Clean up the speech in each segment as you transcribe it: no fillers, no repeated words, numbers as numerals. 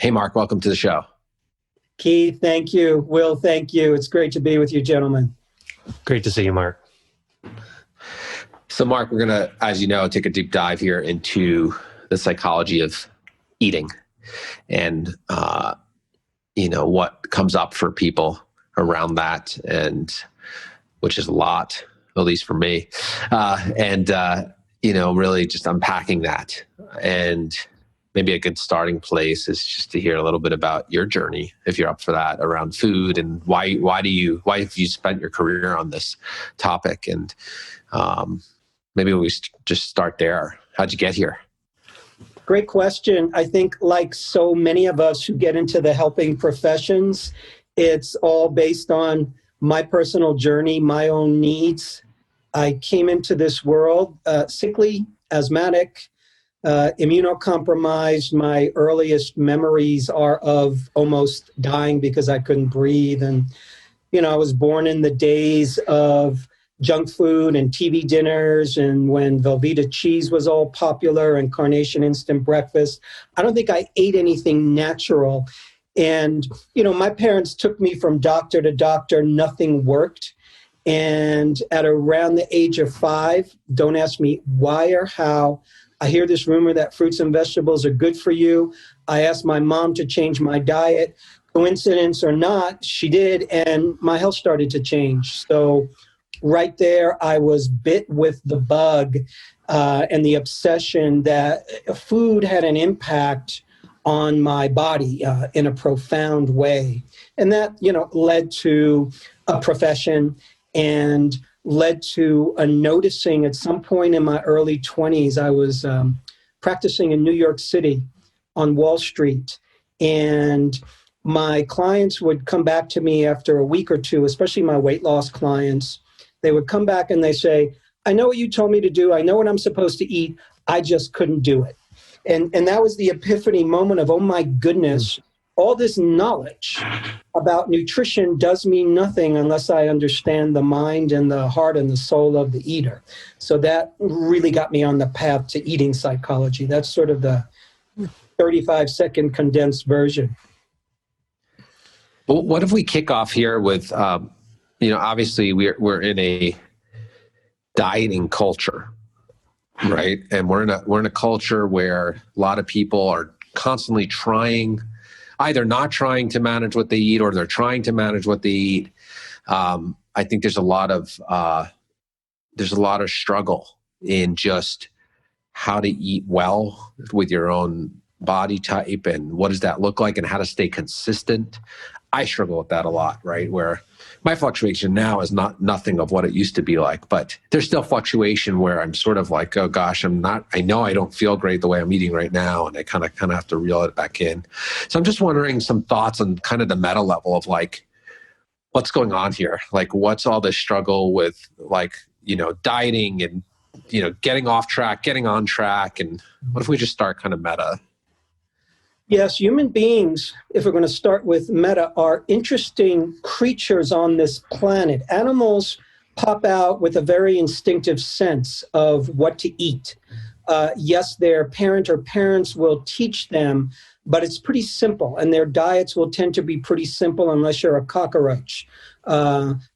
Hey, Marc, welcome to the show. Keith, thank you. Will, thank you. It's great to be with you, gentlemen. Great to see you, Marc. So, Marc, we're going to, as you know, take a deep dive here into the psychology of eating and, what comes up for people around that, and which is a lot, at least for me. Really just unpacking that. And maybe a good starting place is just to hear a little bit about your journey, if you're up for that, around food, and why have you spent your career on this topic? And maybe we just start there. How'd you get here? Great question. I think like so many of us who get into the helping professions, it's all based on my personal journey, my own needs. I came into this world sickly, asthmatic, immunocompromised. My earliest memories are of almost dying because I couldn't breathe. And, I was born in the days of junk food and TV dinners, and when Velveeta cheese was all popular and Carnation instant breakfast. I don't think I ate anything natural. And, my parents took me from doctor to doctor. Nothing worked. And at around the age of 5, don't ask me why or how, I hear this rumor that fruits and vegetables are good for you. I asked my mom to change my diet. Coincidence or not, she did, and my health started to change. So right there, I was bit with the bug and the obsession that food had an impact on my body in a profound way. And that, led to a profession and led to a noticing. At some point in my early 20s, I was practicing in New York City on Wall Street. And my clients would come back to me after a week or two, especially my weight loss clients. They would come back and they say, I know what you told me to do. I know what I'm supposed to eat. I just couldn't do it. And that was the epiphany moment of, oh my goodness, all this knowledge about nutrition does mean nothing unless I understand the mind and the heart and the soul of the eater. So that really got me on the path to eating psychology. That's sort of the 35-second condensed version. Well, what if we kick off here with, obviously we're in a dieting culture, right? And we're in a culture where a lot of people are constantly either not trying to manage what they eat, or they're trying to manage what they eat. I think there's a lot of struggle in just how to eat well with your own body type, and what does that look like, and how to stay consistent. I struggle with that a lot, right? Where my fluctuation now is nothing of what it used to be like, but there's still fluctuation where I'm sort of like, oh gosh, I know I don't feel great the way I'm eating right now, and I kind of have to reel it back in. So I'm just wondering some thoughts on kind of the meta level of like, what's going on here? Like, what's all this struggle with, like, dieting and, getting off track, getting on track, and what if we just start kind of meta? Yes, human beings, if we're going to start with meta, are interesting creatures on this planet. Animals pop out with a very instinctive sense of what to eat. Yes, their parent or parents will teach them, but it's pretty simple, and their diets will tend to be pretty simple unless you're a cockroach,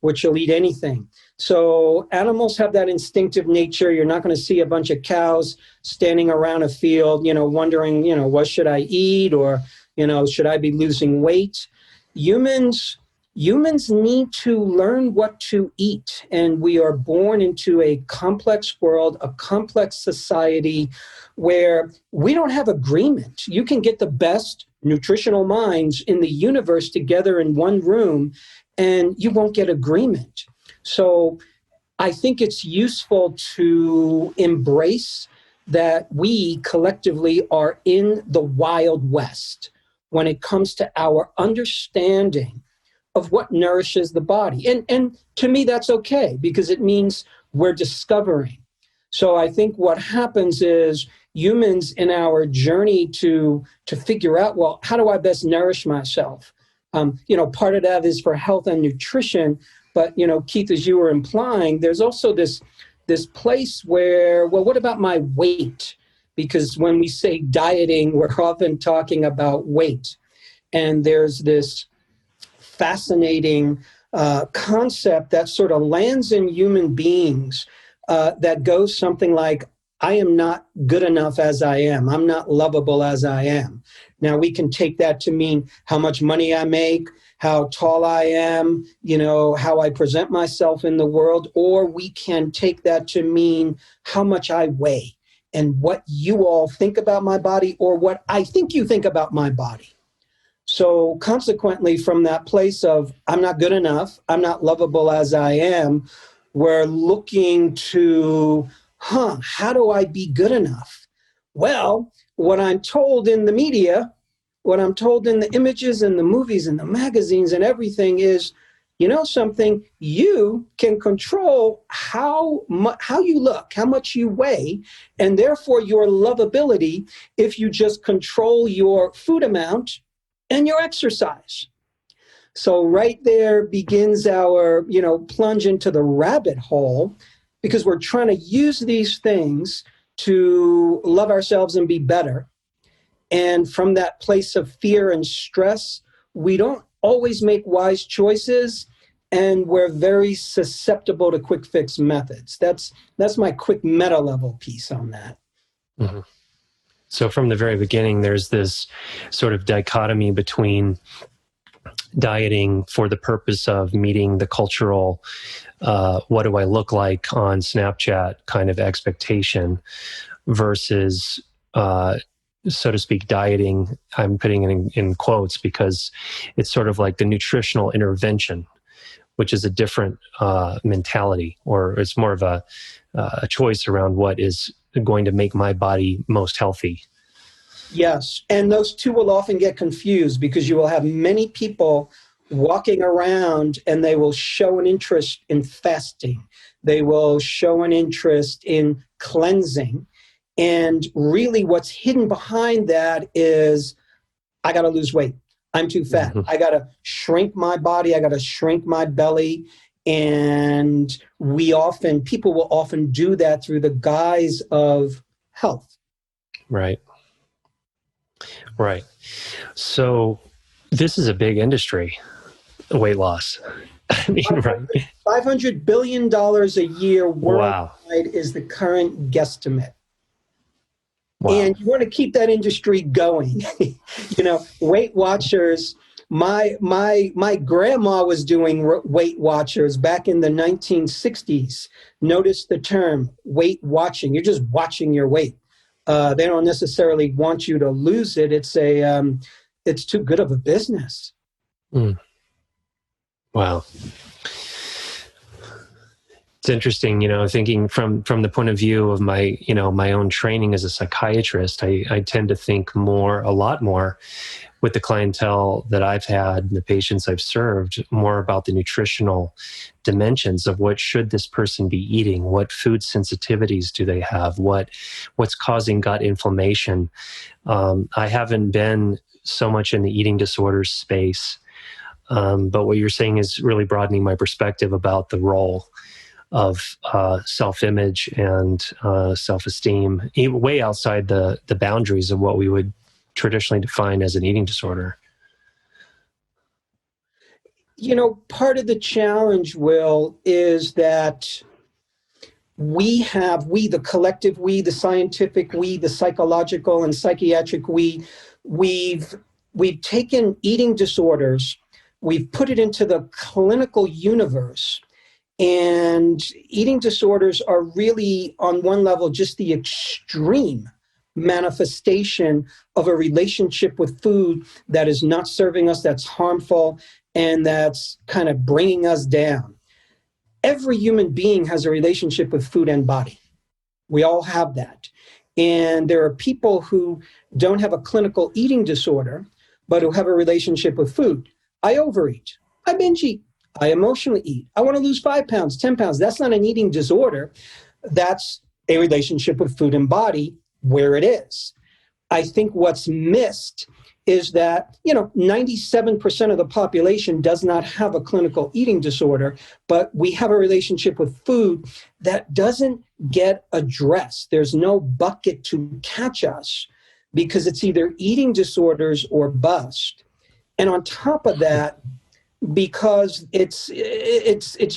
which will eat anything. So animals have that instinctive nature. You're not going to see a bunch of cows standing around a field, wondering, what should I eat, or, should I be losing weight? Humans need to learn what to eat, and we are born into a complex world, a complex society where we don't have agreement. You can get the best nutritional minds in the universe together in one room, and you won't get agreement. So I think it's useful to embrace that we collectively are in the Wild West when it comes to our understanding of what nourishes the body. And to me, that's okay, because it means we're discovering. So I think what happens is humans in our journey to figure out, well, how do I best nourish myself? Part of that is for health and nutrition. But, Keith, as you were implying, there's also this place where, well, what about my weight? because when we say dieting, we're often talking about weight. And there's this fascinating concept that sort of lands in human beings that goes something like, I am not good enough as I am. I'm not lovable as I am. Now, we can take that to mean how much money I make, how tall I am, how I present myself in the world, or we can take that to mean how much I weigh and what you all think about my body or what I think you think about my body. So consequently, from that place of I'm not good enough, I'm not lovable as I am, we're looking to, how do I be good enough? Well, what I'm told in the media, what I'm told in the images and the movies and the magazines and everything is, something, you can control how you look, how much you weigh, and therefore your lovability if you just control your food amount and your exercise. So right there begins our, plunge into the rabbit hole, because we're trying to use these things to love ourselves and be better. And from that place of fear and stress, we don't always make wise choices, and we're very susceptible to quick fix methods. That's my quick meta level piece on that. Mm-hmm. So from the very beginning, there's this sort of dichotomy between dieting for the purpose of meeting the cultural, what do I look like on Snapchat kind of expectation versus, so to speak, dieting. I'm putting it in quotes because it's sort of like the nutritional intervention, which is a different mentality, or it's more of a choice around what is going to make my body most healthy. Yes, and those two will often get confused because you will have many people walking around and they will show an interest in fasting. They will show an interest in cleansing. And really what's hidden behind that is, I got to lose weight. I'm too fat. Mm-hmm. I got to shrink my body. I got to shrink my belly. And people will often do that through the guise of health. Right. Right. So this is a big industry, weight loss. I mean, right. $500 billion a year worldwide Wow. is the current guesstimate. Wow. And you want to keep that industry going. Weight Watchers, my grandma was doing Weight Watchers back in the 1960s. Notice the term weight watching. You're just watching your weight. They don't necessarily want you to lose it. It's too good of a business. Mm. Wow. It's interesting, thinking from the point of view of my own training as a psychiatrist, I tend to think a lot more with the clientele that I've had and the patients I've served, more about the nutritional dimensions of what should this person be eating, what food sensitivities do they have, what's causing gut inflammation. I haven't been so much in the eating disorders space, but what you're saying is really broadening my perspective about the role of self-image and self-esteem, way outside the boundaries of what we would traditionally define as an eating disorder. Part of the challenge, Will, is that we, the collective we, the scientific we, the psychological and psychiatric we've taken eating disorders, we've put it into the clinical universe. And eating disorders are really, on one level, just the extreme manifestation of a relationship with food that is not serving us, that's harmful, and that's kind of bringing us down. Every human being has a relationship with food and body. We all have that. And there are people who don't have a clinical eating disorder, but who have a relationship with food. I overeat. I binge eat. I emotionally eat. I want to lose 5 pounds, 10 pounds. That's not an eating disorder. That's a relationship with food and body where it is. I think what's missed is that, 97% of the population does not have a clinical eating disorder, but we have a relationship with food that doesn't get addressed. There's no bucket to catch us because it's either eating disorders or bust. And on top of that, because it's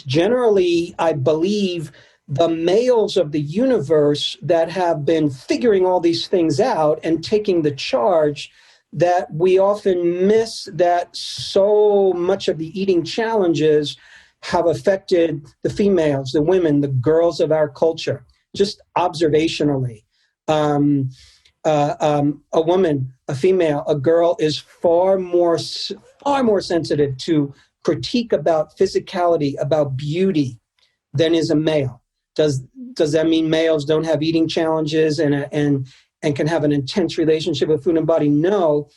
generally, I believe, the males of the universe that have been figuring all these things out and taking the charge, that we often miss that so much of the eating challenges have affected the females, the women, the girls of our culture, just observationally. A woman, a female, a girl is far more sensitive to critique about physicality, about beauty, than is a male. Does that mean males don't have eating challenges and can have an intense relationship with food and body? No.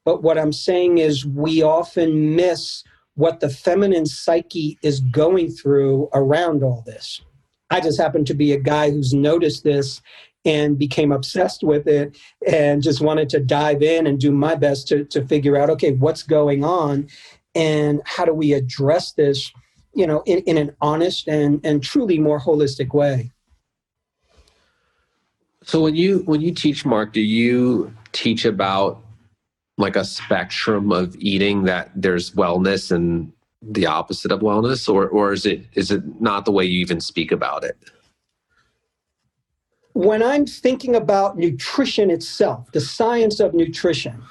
But what I'm saying is we often miss what the feminine psyche is going through around all this. I just happen to be a guy who's noticed this and became obsessed with it and just wanted to dive in and do my best to figure out, okay, what's going on and how do we address this, in an honest and truly more holistic way. So when you teach, Mark, do you teach about like a spectrum of eating, that there's wellness and the opposite of wellness, or is it not the way you even speak about it? When I'm thinking about nutrition itself, the science of nutrition,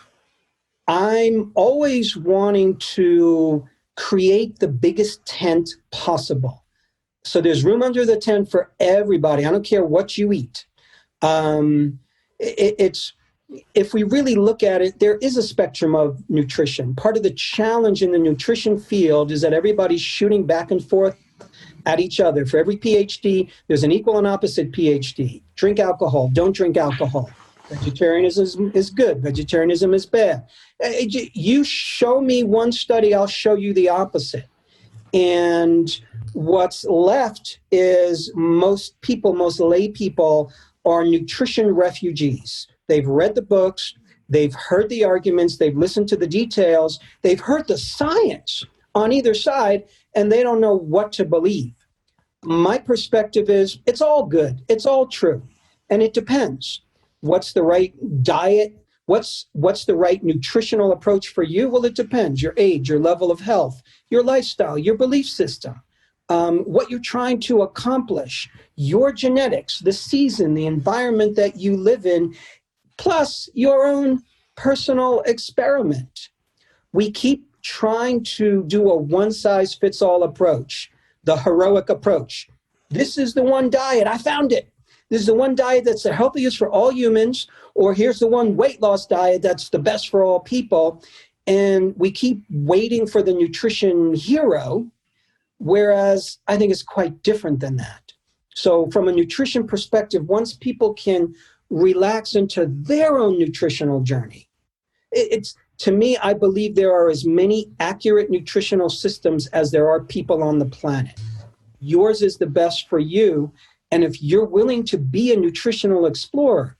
I'm always wanting to create the biggest tent possible. So there's room under the tent for everybody. I don't care what you eat. If we really look at it, there is a spectrum of nutrition. Part of the challenge in the nutrition field is that everybody's shooting back and forth at each other. For every PhD, there's an equal and opposite PhD. Drink alcohol, don't drink alcohol. Vegetarianism is good, vegetarianism is bad. You show me one study, I'll show you the opposite. And what's left is most lay people are nutrition refugees. They've read the books, they've heard the arguments, they've listened to the details, they've heard the science on either side, and they don't know what to believe. My perspective is it's all good, it's all true, and it depends. What's the right diet? What's the right nutritional approach for you? Well, it depends. Your age, your level of health, your lifestyle, your belief system, what you're trying to accomplish, your genetics, the season, the environment that you live in, plus your own personal experiment. We keep trying to do a one-size-fits-all approach, the heroic approach. This is the one diet, I found it. This is the one diet that's the healthiest for all humans, or here's the one weight loss diet that's the best for all people. And we keep waiting for the nutrition hero, whereas I think it's quite different than that. So from a nutrition perspective, once people can relax into their own nutritional journey, to me, I believe there are as many accurate nutritional systems as there are people on the planet. Yours is the best for you. And if you're willing to be a nutritional explorer,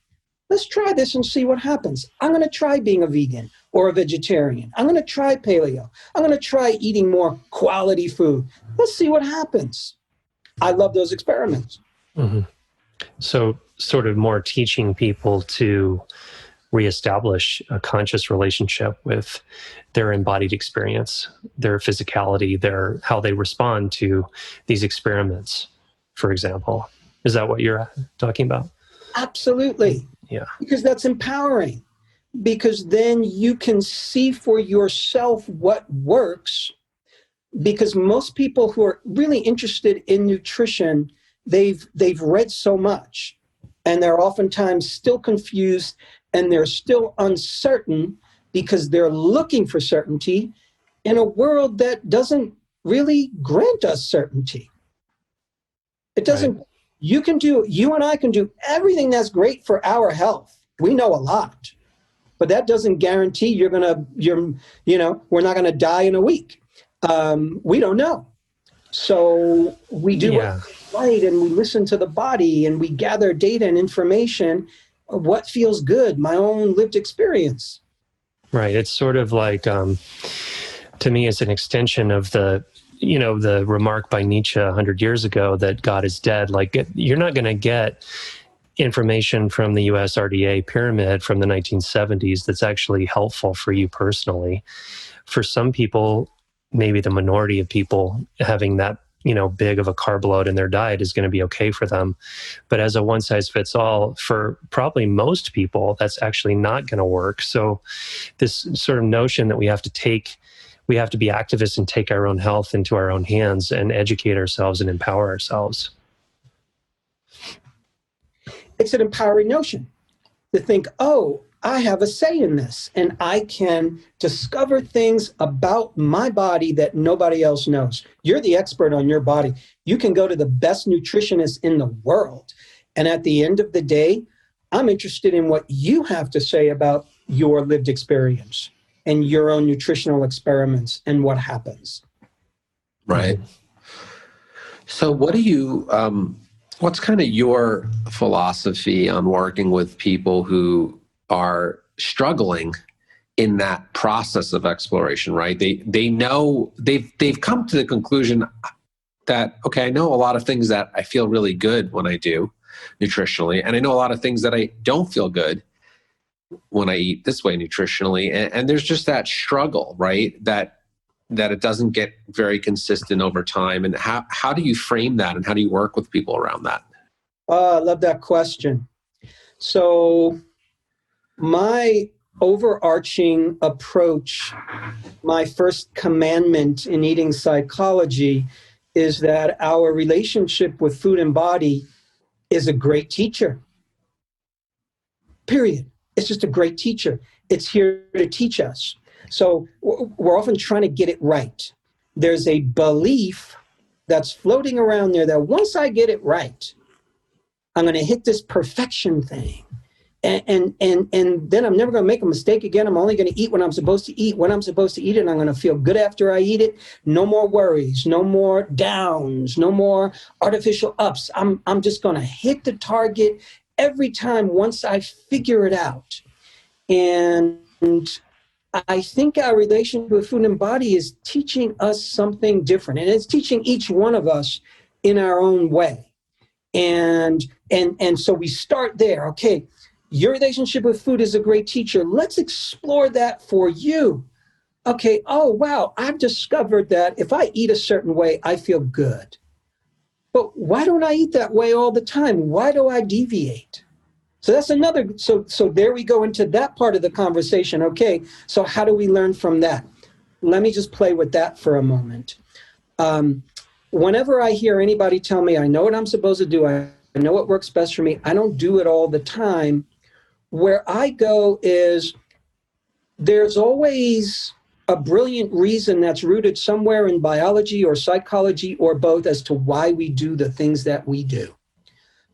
let's try this and see what happens. I'm going to try being a vegan or a vegetarian. I'm going to try paleo. I'm going to try eating more quality food. Let's see what happens. I love those experiments. Mm-hmm. So sort of more teaching people to reestablish a conscious relationship with their embodied experience, their physicality, how they respond to these experiments, for example. Is that what you're talking about? Absolutely. Yeah. Because that's empowering. Because then you can see for yourself what works. Because most people who are really interested in nutrition, they've read so much, and they're oftentimes still confused, and they're still uncertain because they're looking for certainty in a world that doesn't really grant us certainty. It doesn't. Right. You and I can do everything that's great for our health. We know a lot, but that doesn't guarantee we're not going to die in a week. We don't know. So we do what's right, and we listen to the body, and we gather data and information of what feels good, my own lived experience. Right. It's sort of like, to me, it's an extension of the remark by Nietzsche 100 years ago that God is dead. Like, you're not going to get information from the US RDA pyramid from the 1970s that's actually helpful for you personally. For some people, maybe the minority of people, having that big of a carb load in their diet is going to be okay for them. But as a one size fits all, for probably most people, that's actually not going to work. So this sort of notion that we have to be activists and take our own health into our own hands and educate ourselves and empower ourselves. It's an empowering notion to think, oh, I have a say in this, and I can discover things about my body that nobody else knows. You're the expert on your body. You can go to the best nutritionist in the world. And at the end of the day, I'm interested in what you have to say about your lived experience and your own nutritional experiments and what happens. Right. So what do you, what's kind of your philosophy on working with people who are struggling in that process of exploration, right? They know they've come to the conclusion that, okay, I know a lot of things that I feel really good when I do nutritionally, and I know a lot of things that I don't feel good when I eat this way nutritionally, and there's just that struggle, right? That it doesn't get very consistent over time. And how do you frame that, and how do you work with people around that? I love that question. So my overarching approach, my first commandment in eating psychology, is that our relationship with food and body is a great teacher. Period. It's just a great teacher. It's here to teach us. So we're often trying to get it right. There's a belief that's floating around there that once I get it right, I'm going to hit this perfection thing. And then I'm never going to make a mistake again. I'm only going to eat when I'm supposed to eat, when I'm supposed to eat it, and I'm going to feel good after I eat it. No more worries, no more downs, no more artificial ups. I'm just going to hit the target every time once I figure it out. And I think our relationship with food and body is teaching us something different, and it's teaching each one of us in our own way. And so we start there. Okay, your relationship with food is a great teacher. Let's explore that for you. Okay, oh, wow, I've discovered that if I eat a certain way, I feel good. But why don't I eat that way all the time? Why do I deviate? So that's another, so there we go into that part of the conversation. Okay, so how do we learn from that? Let me just play with that for a moment. Whenever I hear anybody tell me, I know what I'm supposed to do, I know what works best for me, I don't do it all the time. Where I go is there's always a brilliant reason that's rooted somewhere in biology or psychology or both as to why we do the things that we do.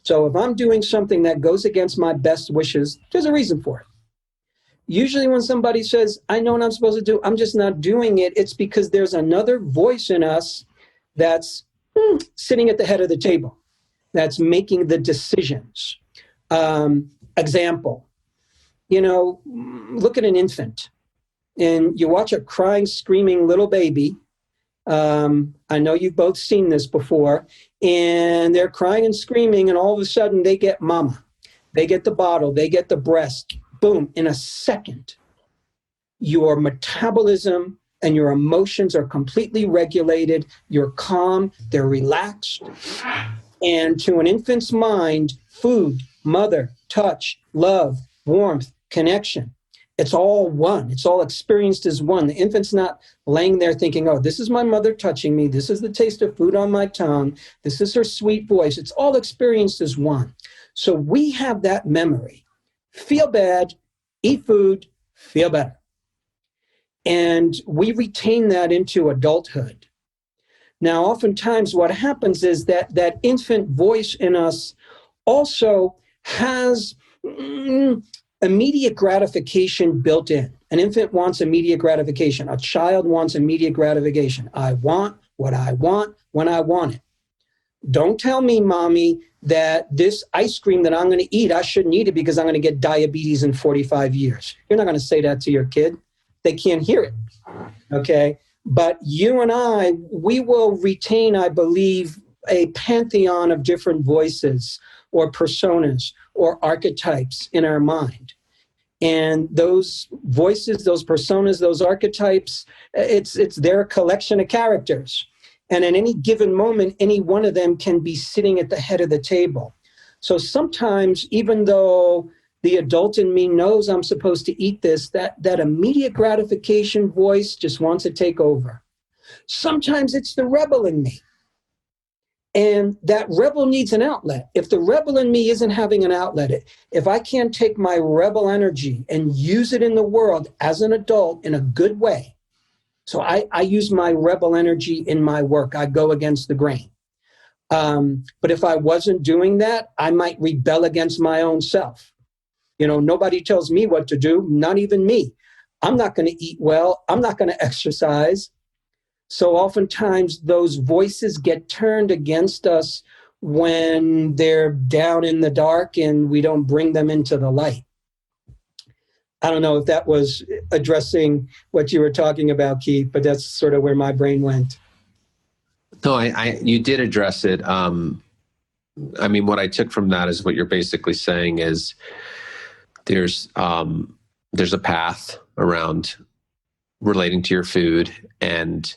So if I'm doing something that goes against my best wishes, there's a reason for it. Usually when somebody says, I know what I'm supposed to do, I'm just not doing it, it's because there's another voice in us that's sitting at the head of the table, that's making the decisions. Example, look at an infant and you watch a crying, screaming little baby. I know you've both seen this before, and they're crying and screaming, and all of a sudden they get mama. They get the bottle, they get the breast. Boom, in a second, your metabolism and your emotions are completely regulated. You're calm, they're relaxed. And to an infant's mind, food, mother, touch, love, warmth, connection, it's all one. It's all experienced as one. The infant's not laying there thinking, oh, this is my mother touching me. This is the taste of food on my tongue. This is her sweet voice. It's all experienced as one. So we have that memory. Feel bad, eat food, feel better. And we retain that into adulthood. Now, oftentimes what happens is that that infant voice in us also has immediate gratification built in. An infant wants immediate gratification. A child wants immediate gratification. I want what I want when I want it. Don't tell me, mommy, that this ice cream that I'm going to eat, I shouldn't eat it because I'm going to get diabetes in 45 years. You're not going to say that to your kid. they can't hear it. Okay. But you and I, we will retain, I believe, a pantheon of different voices or personas or archetypes in our mind. And those voices, those personas, those archetypes, it's their collection of characters. And at any given moment, any one of them can be sitting at the head of the table. So sometimes, even though the adult in me knows I'm supposed to eat this, that immediate gratification voice just wants to take over. Sometimes it's the rebel in me. And that rebel needs an outlet. If the rebel in me isn't having an outlet, if I can't take my rebel energy and use it in the world as an adult in a good way, so I use my rebel energy in my work. I go against the grain. But if I wasn't doing that, I might rebel against my own self. Nobody tells me what to do, not even me. I'm not going to eat well. I'm not going to exercise. So oftentimes those voices get turned against us when they're down in the dark and we don't bring them into the light. I don't know if that was addressing what you were talking about, Keith, but that's sort of where my brain went. No, you did address it. What I took from that is what you're basically saying is there's a path around relating to your food, and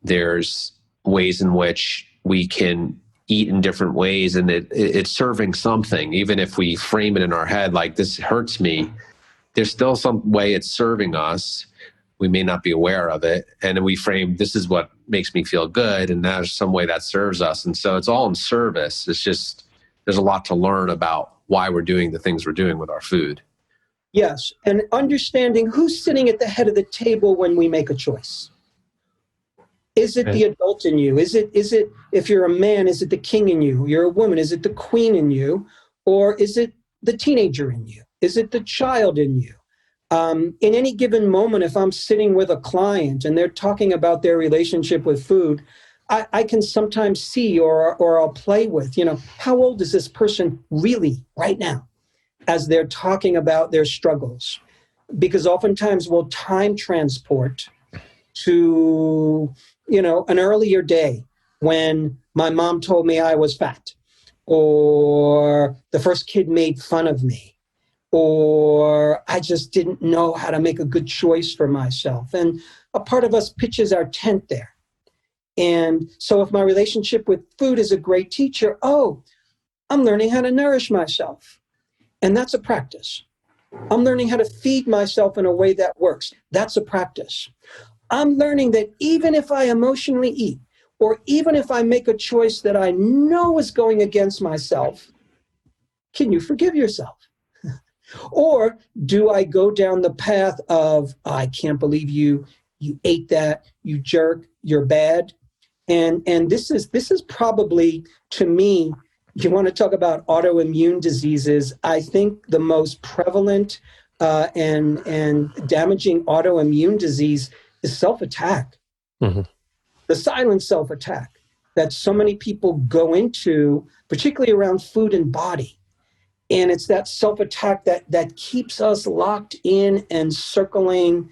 there's ways in which we can eat in different ways, and it's serving something. Even if we frame it in our head like this hurts me, there's still some way it's serving us. We may not be aware of it, and we frame this is what makes me feel good, and there's some way that serves us. And so it's all in service. It's just there's a lot to learn about why we're doing the things we're doing with our food. Yes, and understanding who's sitting at the head of the table when we make a choice. Is it the adult in you? Is it, if you're a man, is it the king in you? You're a woman, is it the queen in you? Or is it the teenager in you? Is it the child in you? In any given moment, if I'm sitting with a client and they're talking about their relationship with food, I can sometimes see or I'll play with, how old is this person really right now as they're talking about their struggles? Because oftentimes we'll time transport to, an earlier day when my mom told me I was fat, or the first kid made fun of me, or I just didn't know how to make a good choice for myself. And a part of us pitches our tent there. And so if my relationship with food is a great teacher, I'm learning how to nourish myself. And that's a practice. I'm learning how to feed myself in a way that works. That's a practice. I'm learning that even if I emotionally eat, or even if I make a choice that I know is going against myself, can you forgive yourself? Or do I go down the path of, I can't believe you ate that, you jerk, you're bad. And this is probably, to me, you want to talk about autoimmune diseases, I think the most prevalent and damaging autoimmune disease is self-attack. Mm-hmm. The silent self-attack that so many people go into, particularly around food and body. And it's that self-attack that keeps us locked in and circling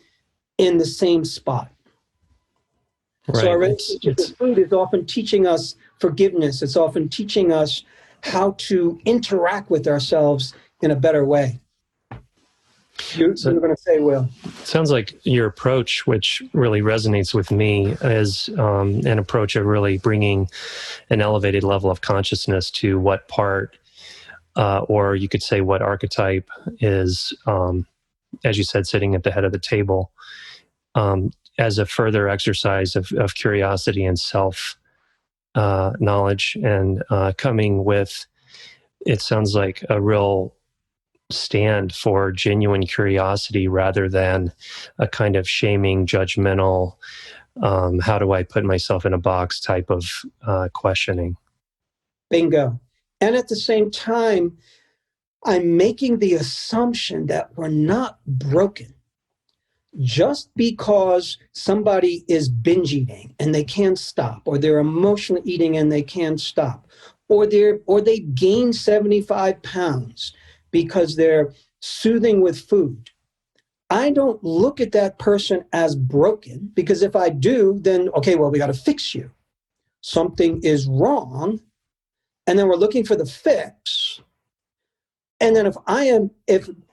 in the same spot. Right. So our relationship with food is often teaching us forgiveness. It's often teaching us how to interact with ourselves in a better way. You're going to say, Will? Sounds like your approach, which really resonates with me, is an approach of really bringing an elevated level of consciousness to what part, or you could say what archetype is, as you said, sitting at the head of the table, as a further exercise of curiosity and self knowledge, and coming with, it sounds like a real stand for genuine curiosity rather than a kind of shaming, judgmental, how do I put myself in a box type of questioning. Bingo. And at the same time, I'm making the assumption that we're not broken. Just because somebody is binge eating and they can't stop, or they're emotional eating and they can't stop, or they gain 75 pounds because they're soothing with food, I don't look at that person as broken, because if I do, then, okay, well, we got to fix you. Something is wrong. And then we're looking for the fix. And then if I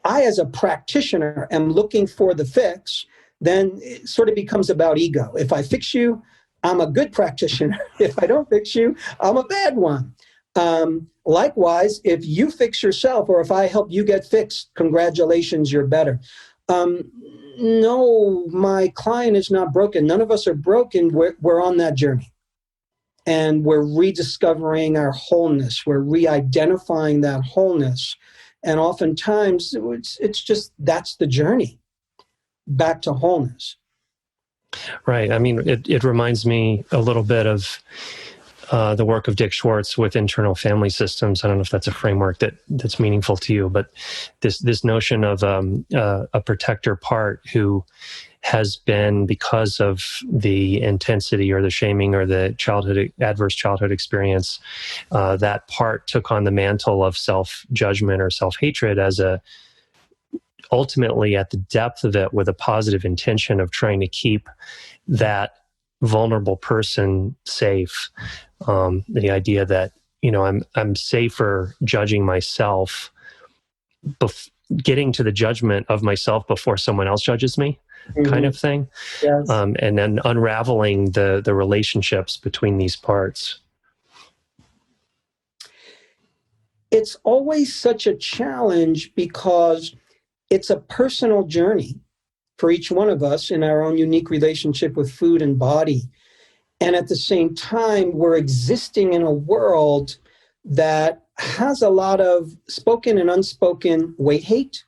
as a practitioner am looking for the fix, then it sort of becomes about ego. If I fix you, I'm a good practitioner. If I don't fix you, I'm a bad one. Likewise, if you fix yourself, or if I help you get fixed, congratulations, you're better. No, my client is not broken. None of us are broken. We're on that journey. And we're rediscovering our wholeness. We're re-identifying that wholeness. And oftentimes, it's just, that's the journey back to wholeness. Right. I mean, it reminds me a little bit of the work of Dick Schwartz with internal family systems. I don't know if that's a framework that's meaningful to you, but this notion of a protector part who has been, because of the intensity or the shaming or the adverse childhood experience, that part took on the mantle of self-judgment or self-hatred as ultimately at the depth of it with a positive intention of trying to keep that vulnerable person safe. The idea that, I'm safer judging myself, getting to the judgment of myself before someone else judges me, kind of thing. Yes. And then unraveling the relationships between these parts. It's always such a challenge because it's a personal journey for each one of us in our own unique relationship with food and body. And at the same time, we're existing in a world that has a lot of spoken and unspoken weight hate.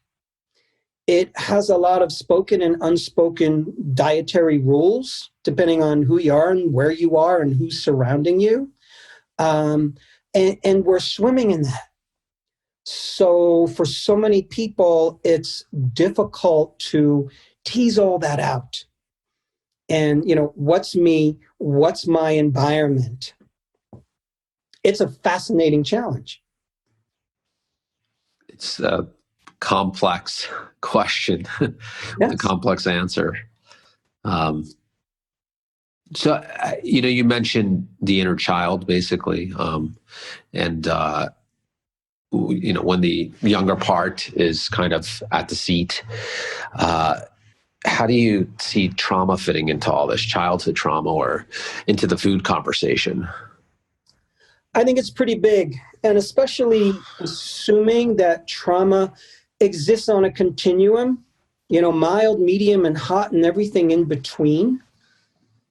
It has a lot of spoken and unspoken dietary rules, depending on who you are and where you are and who's surrounding you. And we're swimming in that. So for so many people, it's difficult to tease all that out. And, what's me? What's my environment? It's a fascinating challenge. It's a complex question, Yes. a complex answer. So, you mentioned the inner child, basically. And when the younger part is kind of at the seat, how do you see trauma fitting into all this, childhood trauma, or into the food conversation? I think it's pretty big, and especially assuming that trauma exists on a continuum, mild, medium, and hot, and everything in between.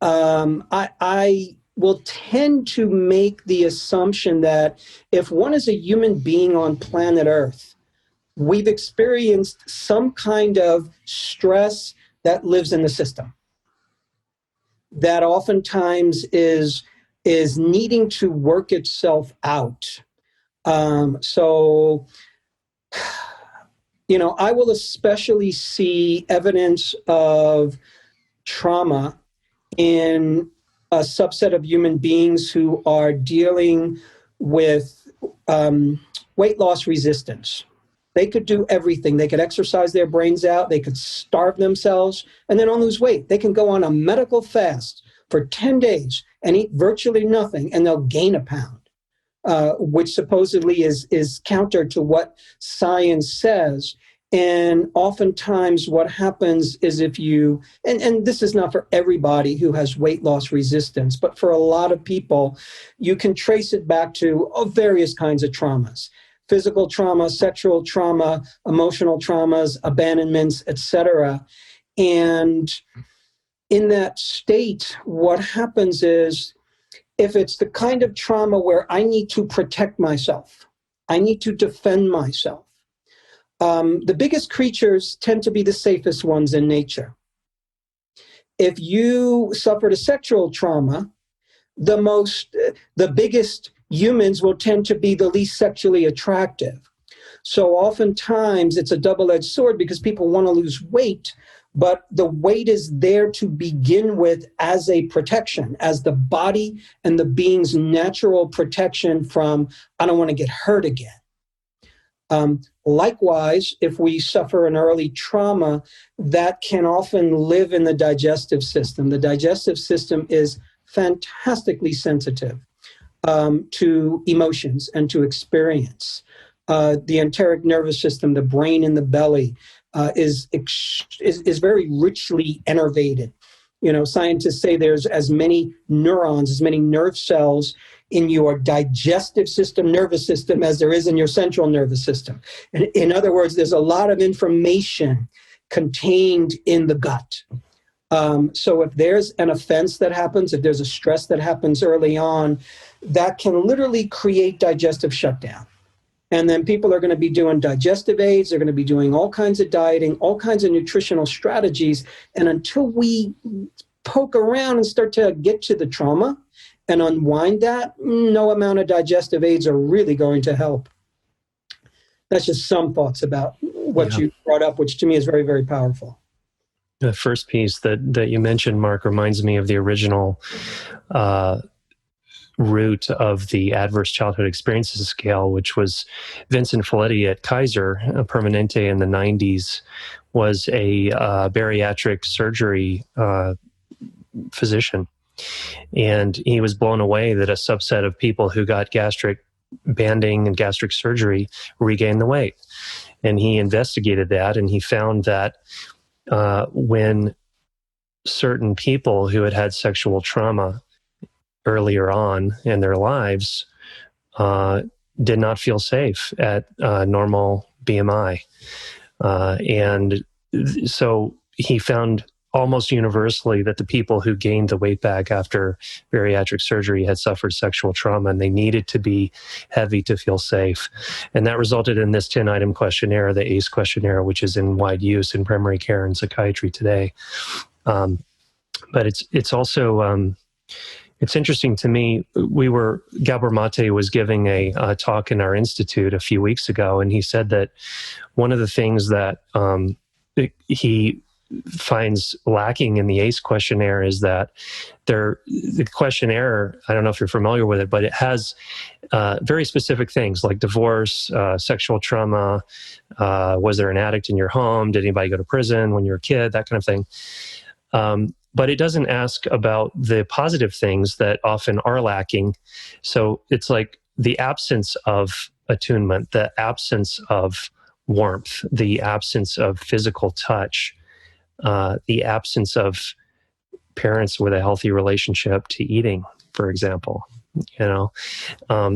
I will tend to make the assumption that if one is a human being on planet Earth, we've experienced some kind of stress that lives in the system, that oftentimes is needing to work itself out. So, I will especially see evidence of trauma in a subset of human beings who are dealing with weight loss resistance. They could do everything. They could exercise their brains out. They could starve themselves and then don't lose weight. They can go on a medical fast for 10 days and eat virtually nothing, and they'll gain a pound, which supposedly is counter to what science says. And oftentimes what happens is if you, and this is not for everybody who has weight loss resistance, but for a lot of people, you can trace it back to various kinds of traumas. Physical trauma, sexual trauma, emotional traumas, abandonments, etc. And in that state, what happens is, if it's the kind of trauma where I need to protect myself, I need to defend myself, the biggest creatures tend to be the safest ones in nature. If you suffered a sexual trauma, the biggest humans will tend to be the least sexually attractive. So oftentimes it's a double-edged sword because people want to lose weight, but the weight is there to begin with as a protection, as the body and the being's natural protection from, I don't want to get hurt again. Likewise, if we suffer an early trauma, that can often live in the digestive system. The digestive system is fantastically sensitive to emotions and to experience. The enteric nervous system, the brain in the belly, is very richly innervated. Scientists say there's as many neurons, as many nerve cells in your digestive system, nervous system, as there is in your central nervous system. And in other words, there's a lot of information contained in the gut. So if there's an offense that happens, if there's a stress that happens early on, that can literally create digestive shutdown. And then people are going to be doing digestive aids. They're going to be doing all kinds of dieting, all kinds of nutritional strategies. And until we poke around and start to get to the trauma and unwind that, no amount of digestive aids are really going to help. That's just some thoughts about what you brought up, which to me is very, very powerful. The first piece that you mentioned, Mark, reminds me of the original root of the Adverse Childhood Experiences Scale, which was Vincent Folletti at Kaiser Permanente in the 90s, was a bariatric surgery physician. And he was blown away that a subset of people who got gastric banding and gastric surgery regained the weight. And he investigated that, and he found that when certain people who had sexual trauma earlier on in their lives did not feel safe at normal BMI. And so he found almost universally that the people who gained the weight back after bariatric surgery had suffered sexual trauma, and they needed to be heavy to feel safe. And that resulted in this 10-item questionnaire, the ACE questionnaire, which is in wide use in primary care and psychiatry today. But it's also... It's interesting to me. Gabor Mate was giving a talk in our institute a few weeks ago, and he said that one of the things that he finds lacking in the ACE questionnaire is that the questionnaire, I don't know if you're familiar with it, but it has very specific things like divorce, sexual trauma, was there an addict in your home, did anybody go to prison when you were a kid, that kind of thing. But it doesn't ask about the positive things that often are lacking. So it's like the absence of attunement, the absence of warmth, the absence of physical touch, the absence of parents with a healthy relationship to eating, for example.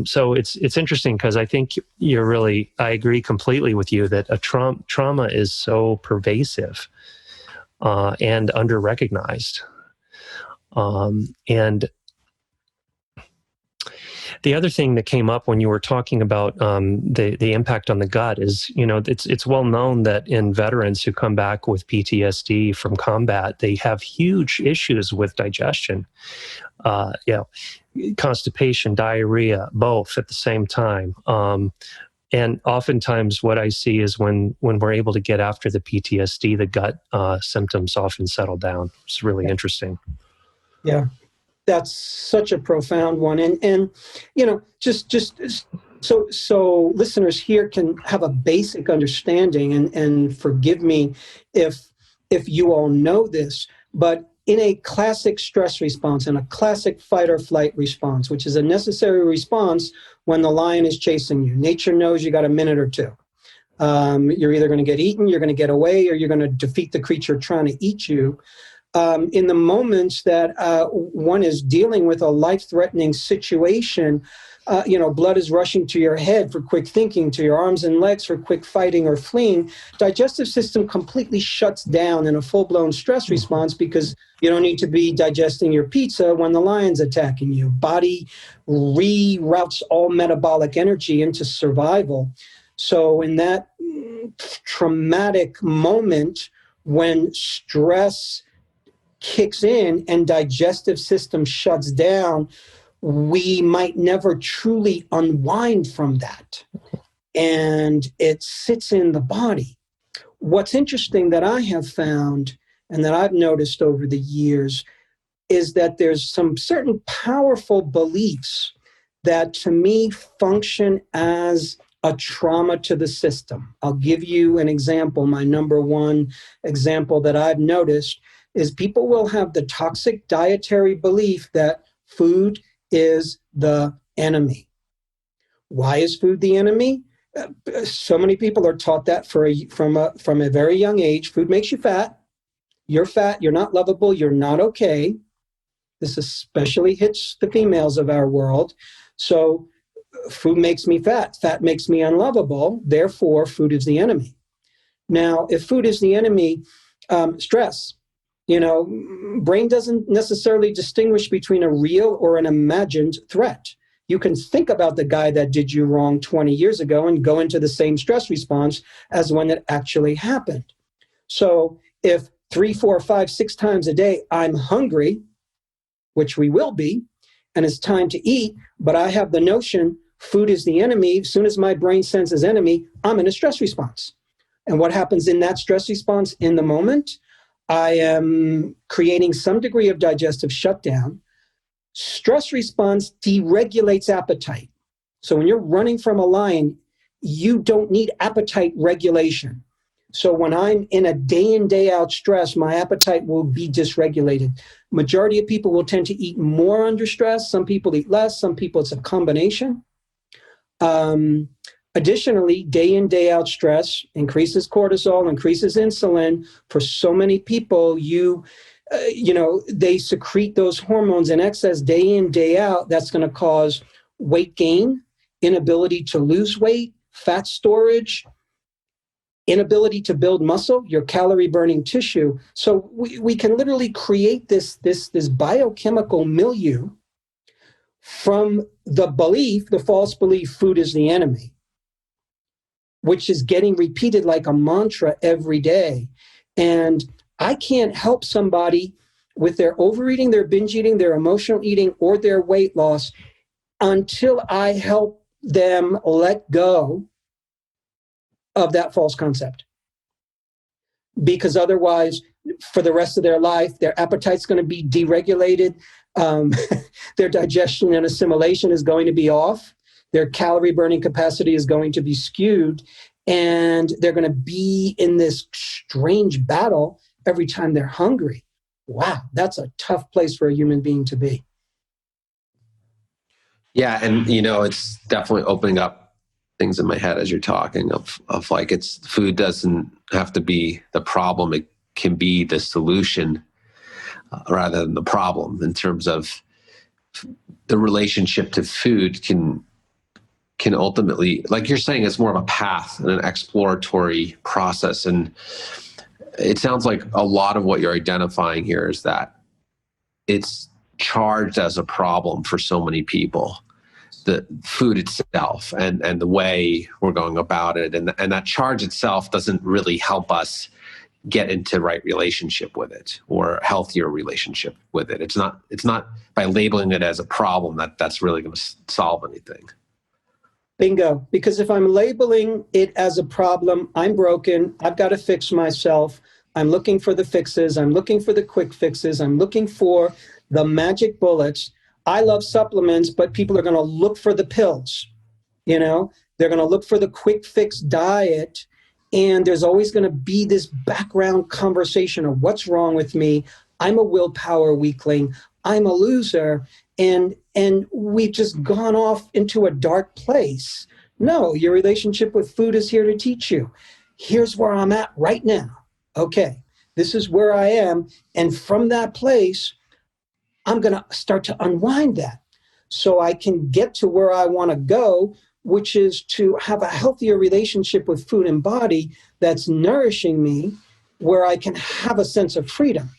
So it's interesting because I think I agree completely with you that a trauma is so pervasive. And under-recognized. And the other thing that came up when you were talking about the impact on the gut is, it's well known that in veterans who come back with PTSD from combat, they have huge issues with digestion. Constipation, diarrhea, both at the same time. And oftentimes what I see is when we're able to get after the PTSD, the gut symptoms often settle down. It's really interesting. Yeah, that's such a profound one. And just so listeners here can have a basic understanding, and forgive me if you all know this, but in a classic stress response and a classic fight or flight response, which is a necessary response when the lion is chasing you. Nature knows you got a minute or two. You're either going to get eaten, you're going to get away, or you're going to defeat the creature trying to eat you. In the moments that one is dealing with a life-threatening situation, blood is rushing to your head for quick thinking, to your arms and legs for quick fighting or fleeing. Digestive system completely shuts down in a full-blown stress response because you don't need to be digesting your pizza when the lion's attacking you. Body reroutes all metabolic energy into survival. So in that traumatic moment when stress kicks in and digestive system shuts down, we might never truly unwind from that. And it sits in the body. What's interesting that I have found and that I've noticed over the years is that there's some certain powerful beliefs that to me function as a trauma to the system. I'll give you an example. My number one example that I've noticed is people will have the toxic dietary belief that food is the enemy. Why is food the enemy? So many people are taught that from a very young age. Food makes you fat. You're fat. You're not lovable. You're not okay. This especially hits the females of our world. So food makes me fat. Fat makes me unlovable. Therefore, food is the enemy. Now, if food is the enemy, stress. Brain doesn't necessarily distinguish between a real or an imagined threat. You can think about the guy that did you wrong 20 years ago and go into the same stress response as when it actually happened. So if 3, 4, 5, 6 times a day I'm hungry, which we will be, and it's time to eat, but I have the notion food is the enemy, as soon as my brain senses enemy, I'm in a stress response. And what happens in that stress response in the moment? I am creating some degree of digestive shutdown. Stress response deregulates appetite. So when you're running from a lion, you don't need appetite regulation. So when I'm in a day in, day out stress, my appetite will be dysregulated. Majority of people will tend to eat more under stress. Some people eat less. Some people, it's a combination. Additionally, day in, day out stress increases cortisol, increases insulin. For so many people, they secrete those hormones in excess day in, day out. That's going to cause weight gain, inability to lose weight, fat storage, inability to build muscle, your calorie burning tissue. So we can literally create this biochemical milieu from the false belief food is the enemy, which is getting repeated like a mantra every day. And I can't help somebody with their overeating, their binge eating, their emotional eating, or their weight loss until I help them let go of that false concept. Because otherwise, for the rest of their life, their appetite's going to be deregulated. Their digestion and assimilation is going to be off. Their calorie burning capacity is going to be skewed. And they're going to be in this strange battle every time they're hungry. Wow, that's a tough place for a human being to be. Yeah, and it's definitely opening up things in my head as you're talking of like food doesn't have to be the problem. It can be the solution rather than the problem, in terms of the relationship to food can ultimately, like you're saying, it's more of a path and an exploratory process. And it sounds like a lot of what you're identifying here is that it's charged as a problem for so many people, the food itself and the way we're going about it. And that charge itself doesn't really help us get into right relationship with it or healthier relationship with it. It's not by labeling it as a problem that's really going to solve anything. Bingo. Because if I'm labeling it as a problem, I'm broken, I've got to fix myself. I'm looking for the fixes. I'm looking for the quick fixes. I'm looking for the magic bullets. I love supplements, but people are going to look for the pills. They're going to look for the quick fix diet. And there's always going to be this background conversation of what's wrong with me. I'm a willpower weakling. I'm a loser. And we've just gone off into a dark place. No, your relationship with food is here to teach you. Here's where I'm at right now. Okay, this is where I am. And from that place, I'm going to start to unwind that so I can get to where I want to go, which is to have a healthier relationship with food and body that's nourishing me, where I can have a sense of freedom.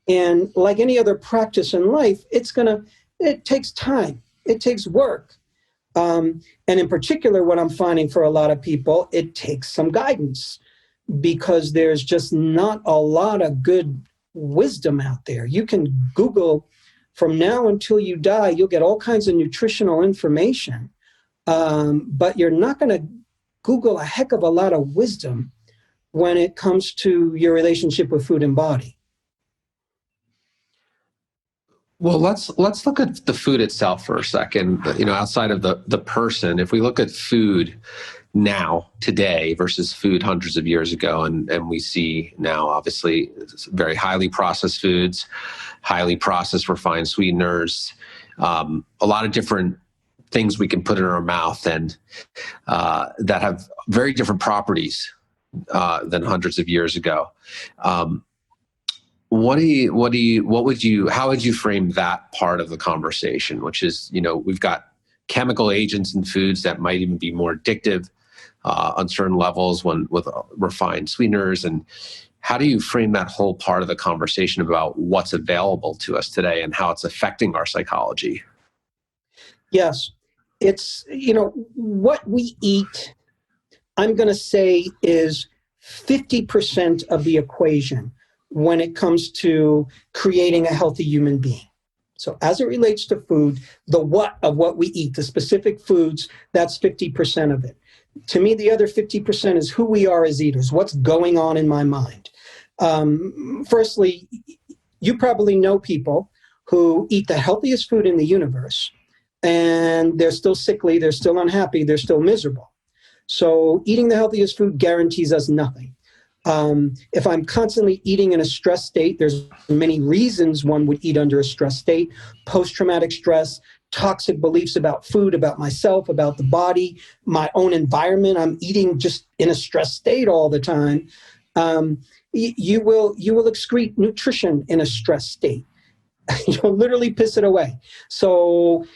And like any other practice in life, it takes time. It takes work. And in particular, what I'm finding for a lot of people, it takes some guidance, because there's just not a lot of good wisdom out there. You can Google from now until you die, you'll get all kinds of nutritional information. But you're not going to Google a heck of a lot of wisdom when it comes to your relationship with food and body. Well, let's look at the food itself for a second. Outside of the person, if we look at food now, today, versus food hundreds of years ago, and we see now, obviously, very highly processed foods, highly processed refined sweeteners, a lot of different things we can put in our mouth and that have very different properties than hundreds of years ago. How would you frame that part of the conversation, which is, we've got chemical agents in foods that might even be more addictive on certain levels with refined sweeteners. And how do you frame that whole part of the conversation about what's available to us today and how it's affecting our psychology? Yes. It's, what we eat, I'm going to say, is 50% of the equation when it comes to creating a healthy human being. So as it relates to food, the what of what we eat, the specific foods, that's 50% of it. To me, the other 50% is who we are as eaters, what's going on in my mind. Firstly, you probably know people who eat the healthiest food in the universe, and they're still sickly, they're still unhappy, they're still miserable. So eating the healthiest food guarantees us nothing. If I'm constantly eating in a stress state, there's many reasons one would eat under a stress state: post-traumatic stress, toxic beliefs about food, about myself, about the body, my own environment. I'm eating just in a stress state all the time. You will excrete nutrition in a stress state. You'll literally piss it away. So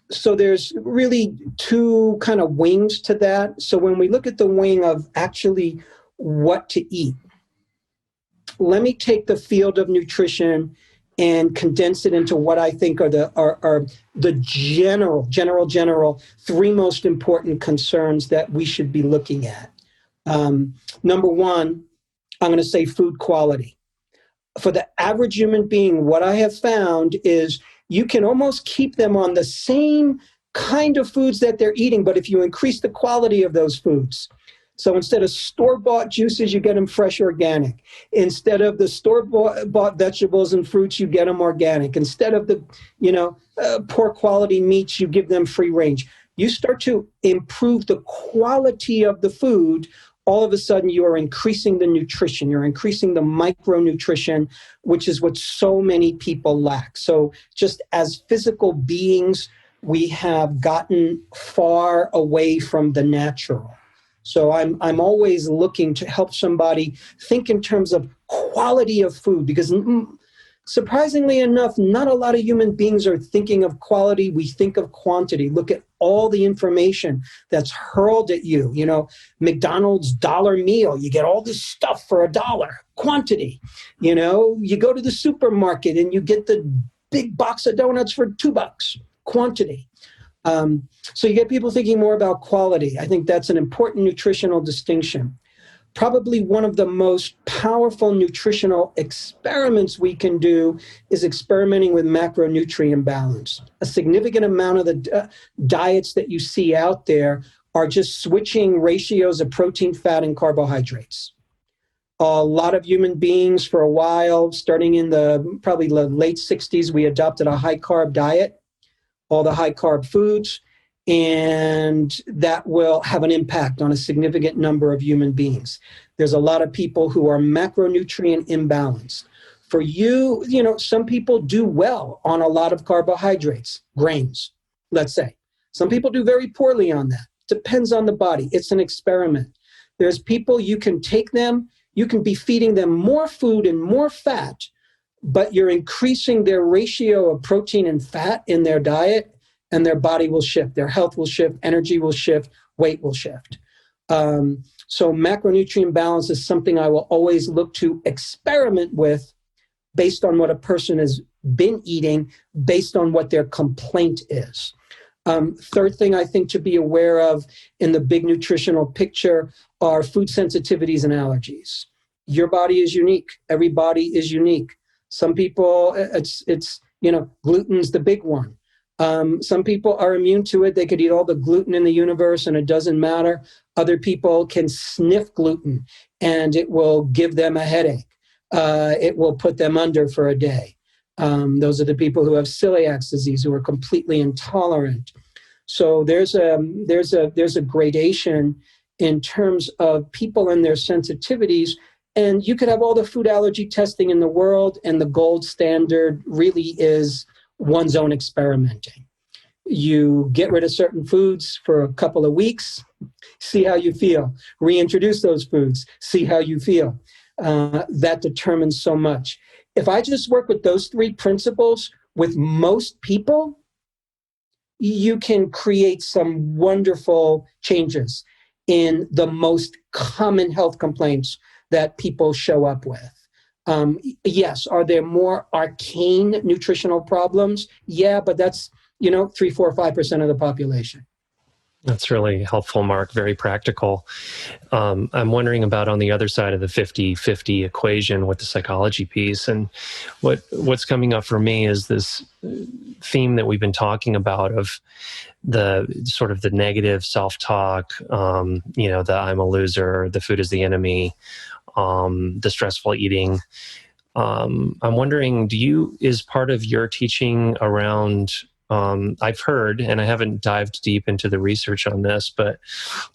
so there's really two kind of wings to that. So when we look at the wing of actually what to eat, let me take the field of nutrition and condense it into what I think are the general three most important concerns that we should be looking at. Number one, I'm going to say food quality. For the average human being, what I have found is you can almost keep them on the same kind of foods that they're eating, but if you increase the quality of those foods. So instead of store-bought juices, you get them fresh organic. Instead of the store-bought vegetables and fruits, you get them organic. Instead of the, poor quality meats, you give them free range. You start to improve the quality of the food. All of a sudden, you are increasing the nutrition. You're increasing the micronutrition, which is what so many people lack. So just as physical beings, we have gotten far away from the natural. So I'm always looking to help somebody think in terms of quality of food, because surprisingly enough, not a lot of human beings are thinking of quality. We think of quantity. Look at all the information that's hurled at you. McDonald's $1 meal, you get all this stuff for $1. Quantity. You go to the supermarket and you get the big box of donuts for $2. Quantity. So you get people thinking more about quality. I think that's an important nutritional distinction. Probably one of the most powerful nutritional experiments we can do is experimenting with macronutrient balance. A significant amount of the diets that you see out there are just switching ratios of protein, fat, and carbohydrates. A lot of human beings for a while, starting in probably the late 60s, we adopted a high-carb diet, all the high-carb foods, and that will have an impact on a significant number of human beings. There's a lot of people who are macronutrient imbalanced. For you, some people do well on a lot of carbohydrates, grains, let's say. Some people do very poorly on that. Depends on the body. It's an experiment. There's people, you can take them, you can be feeding them more food and more fat, but you're increasing their ratio of protein and fat in their diet, and their body will shift, their health will shift, energy will shift, weight will shift. So macronutrient balance is something I will always look to experiment with based on what a person has been eating, based on what their complaint is. Third thing I think to be aware of in the big nutritional picture are food sensitivities and allergies. Your body is unique. Every body is unique. Some people, gluten's the big one. Some people are immune to it. They could eat all the gluten in the universe and it doesn't matter. Other people can sniff gluten and it will give them a headache. it will put them under for a day. Those are the people who have celiac disease, who are completely intolerant. So there's a gradation in terms of people and their sensitivities. And you could have all the food allergy testing in the world, and the gold standard really is one's own experimenting. You get rid of certain foods for a couple of weeks, see how you feel. Reintroduce those foods, see how you feel. That determines so much. If I just work with those three principles with most people, you can create some wonderful changes in the most common health complaints that people show up with. Yes, are there more arcane nutritional problems? Yeah, but that's 3, 4, 5% of the population. That's really helpful, Mark. Very practical. I'm wondering about on the other side of the 50-50 equation with the psychology piece. And what's coming up for me is this theme that we've been talking about of the sort of the negative self-talk, the I'm a loser, the food is the enemy, the stressful eating. I'm wondering, is part of your teaching around, I've heard, and I haven't dived deep into the research on this, but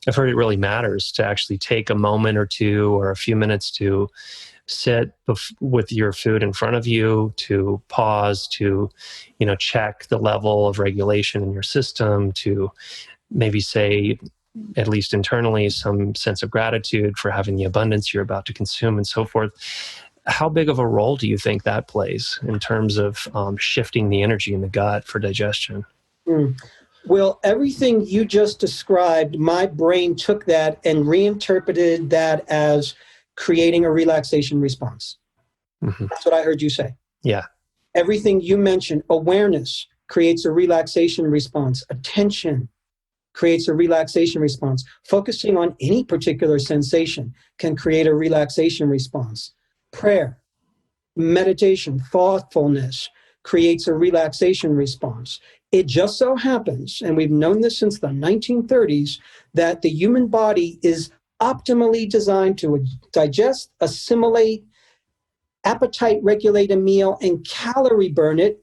I've heard it really matters to actually take a moment or two or a few minutes to sit with your food in front of you, to pause, to, check the level of regulation in your system, to maybe say, at least internally, some sense of gratitude for having the abundance you're about to consume and so forth. How big of a role do you think that plays in terms of shifting the energy in the gut for digestion? Well, everything you just described, my brain took that and reinterpreted that as creating a relaxation response. Mm-hmm. That's what I heard you say. Yeah. Everything you mentioned, awareness creates a relaxation response. Attention creates a relaxation response. Focusing on any particular sensation can create a relaxation response. Prayer, meditation, thoughtfulness creates a relaxation response. It just so happens, and we've known this since the 1930s, that the human body is optimally designed to digest, assimilate, appetite regulate a meal, and calorie burn it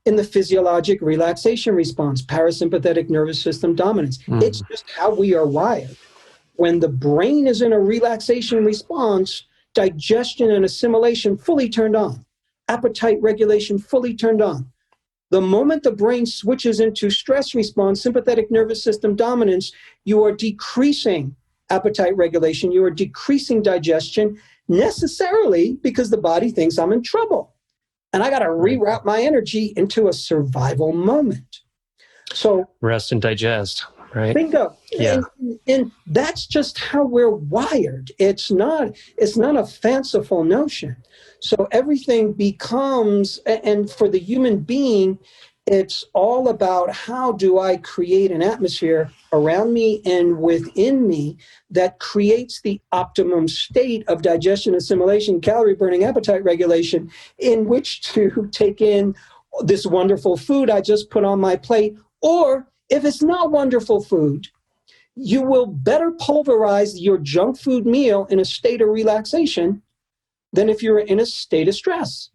in the physiologic relaxation response, parasympathetic nervous system dominance. Mm. It's just how we are wired. When the brain is in a relaxation response, digestion and assimilation fully turned on. Appetite regulation fully turned on. The moment the brain switches into stress response, sympathetic nervous system dominance, you are decreasing appetite regulation, you are decreasing digestion, necessarily because the body thinks I'm in trouble. And I got to reroute my energy into a survival moment. So rest and digest, right? Bingo. Yeah. And that's just how we're wired. It's not a fanciful notion. So everything becomes, and for the human being, it's all about how do I create an atmosphere around me and within me that creates the optimum state of digestion, assimilation, calorie burning, appetite regulation, in which to take in this wonderful food I just put on my plate. Or if it's not wonderful food, you will better pulverize your junk food meal in a state of relaxation than if you're in a state of stress.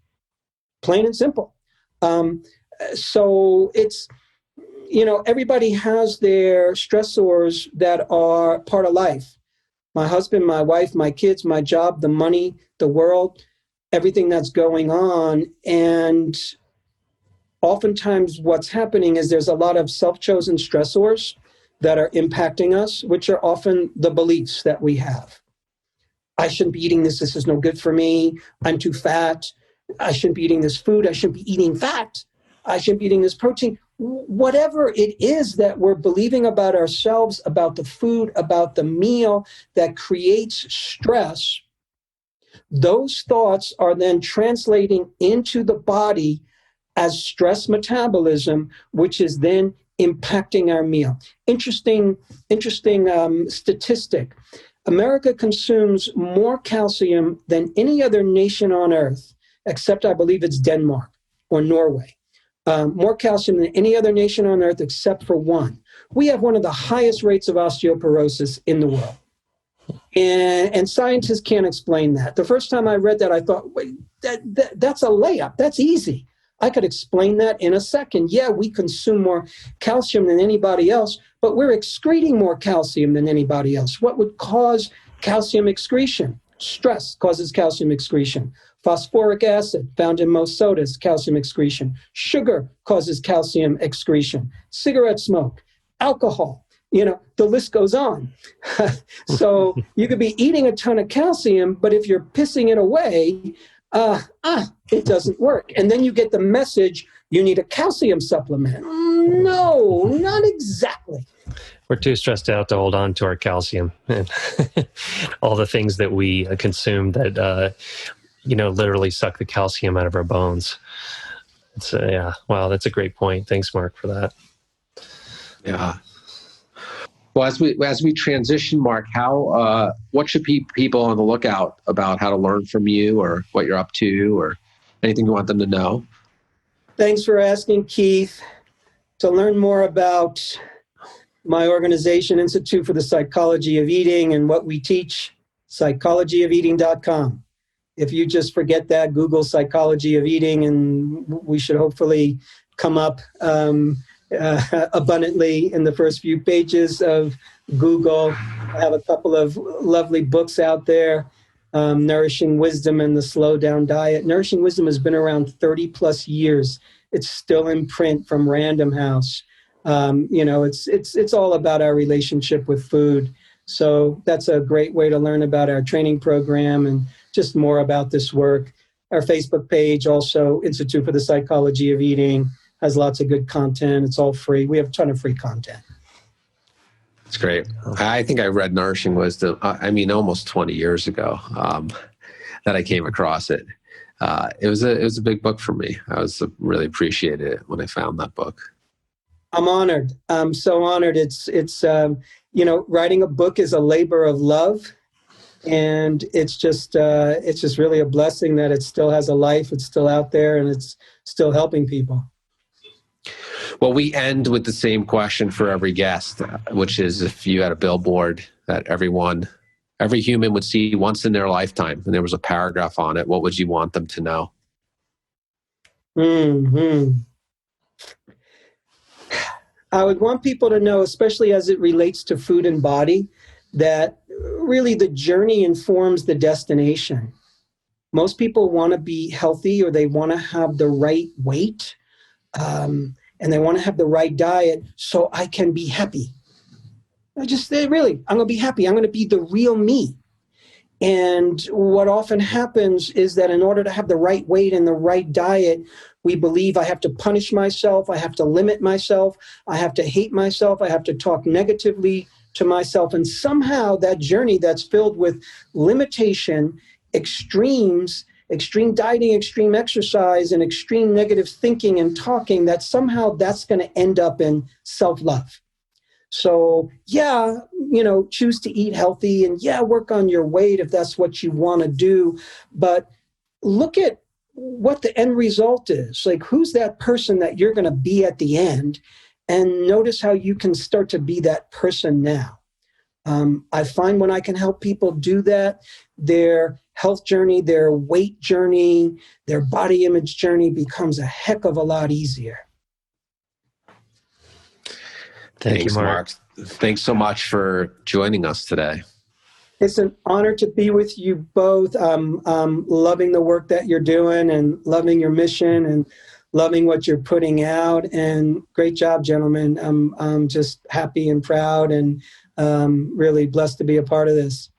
Plain and simple. So it's, everybody has their stressors that are part of life. My husband, my wife, my kids, my job, the money, the world, everything that's going on. And oftentimes what's happening is there's a lot of self-chosen stressors that are impacting us, which are often the beliefs that we have. I shouldn't be eating this. This is no good for me. I'm too fat. I shouldn't be eating this food. I shouldn't be eating fat. I shouldn't be eating this protein. Whatever it is that we're believing about ourselves, about the food, about the meal that creates stress, those thoughts are then translating into the body as stress metabolism, which is then impacting our meal. Interesting statistic. America consumes more calcium than any other nation on earth, except I believe it's Denmark or Norway. More calcium than any other nation on earth except for one. We have one of the highest rates of osteoporosis in the world. And scientists can't explain that. The first time I read that, I thought, wait, that's a layup. That's easy. I could explain that in a second. Yeah, we consume more calcium than anybody else, but we're excreting more calcium than anybody else. What would cause calcium excretion? Stress causes calcium excretion. Phosphoric acid, found in most sodas, calcium excretion. Sugar causes calcium excretion. Cigarette smoke, alcohol, the list goes on. So you could be eating a ton of calcium, but if you're pissing it away, it doesn't work. And then you get the message, you need a calcium supplement. No, not exactly. We're too stressed out to hold on to our calcium and all the things that we consume that, literally suck the calcium out of our bones. Yeah. Wow. That's a great point. Thanks, Marc, for that. Yeah. Well, as we transition, Marc, what should people on the lookout about how to learn from you, or what you're up to, or anything you want them to know? Thanks for asking, Keith. To learn more about my organization, Institute for the Psychology of Eating, and what we teach, psychologyofeating.com. If you just forget that, Google Psychology of Eating, and we should hopefully come up abundantly in the first few pages of Google. I have a couple of lovely books out there, Nourishing Wisdom and the Slow Down Diet. Nourishing Wisdom has been around 30 plus years. It's still in print from Random House. It's all about our relationship with food. So that's a great way to learn about our training program and just more about this work. Our Facebook page, also Institute for the Psychology of Eating, has lots of good content. It's all free. We have a ton of free content. That's great. I think I read Nourishing Wisdom, almost 20 years ago that I came across it. It was a big book for me. I really appreciated it when I found that book. I'm honored. I'm so honored. It's writing a book is a labor of love. And it's just really a blessing that it still has a life. It's still out there and it's still helping people. Well, we end with the same question for every guest, which is, if you had a billboard that every human would see once in their lifetime, and there was a paragraph on it, what would you want them to know? I would want people to know, especially as it relates to food and body, that really the journey informs the destination. Most people want to be healthy, or they want to have the right weight, and they want to have the right diet so I can be happy. I'm going to be happy. I'm going to be the real me. And what often happens is that in order to have the right weight and the right diet, we believe I have to punish myself, I have to limit myself, I have to hate myself, I have to talk negatively to myself. And somehow that journey that's filled with limitation, extremes, extreme dieting, extreme exercise, and extreme negative thinking and talking, that somehow that's going to end up in self-love. So choose to eat healthy, and work on your weight if that's what you want to do. But look at what the end result is. Like, who's that person that you're going to be at the end? And notice how you can start to be that person now. I find when I can help people do that, their health journey, their weight journey, their body image journey becomes a heck of a lot easier. Thanks, Marc. Thanks so much for joining us today. It's an honor to be with you both. I'm loving the work that you're doing, and loving your mission, and loving what you're putting out. And great job, gentlemen. I'm just happy and proud, and really blessed to be a part of this.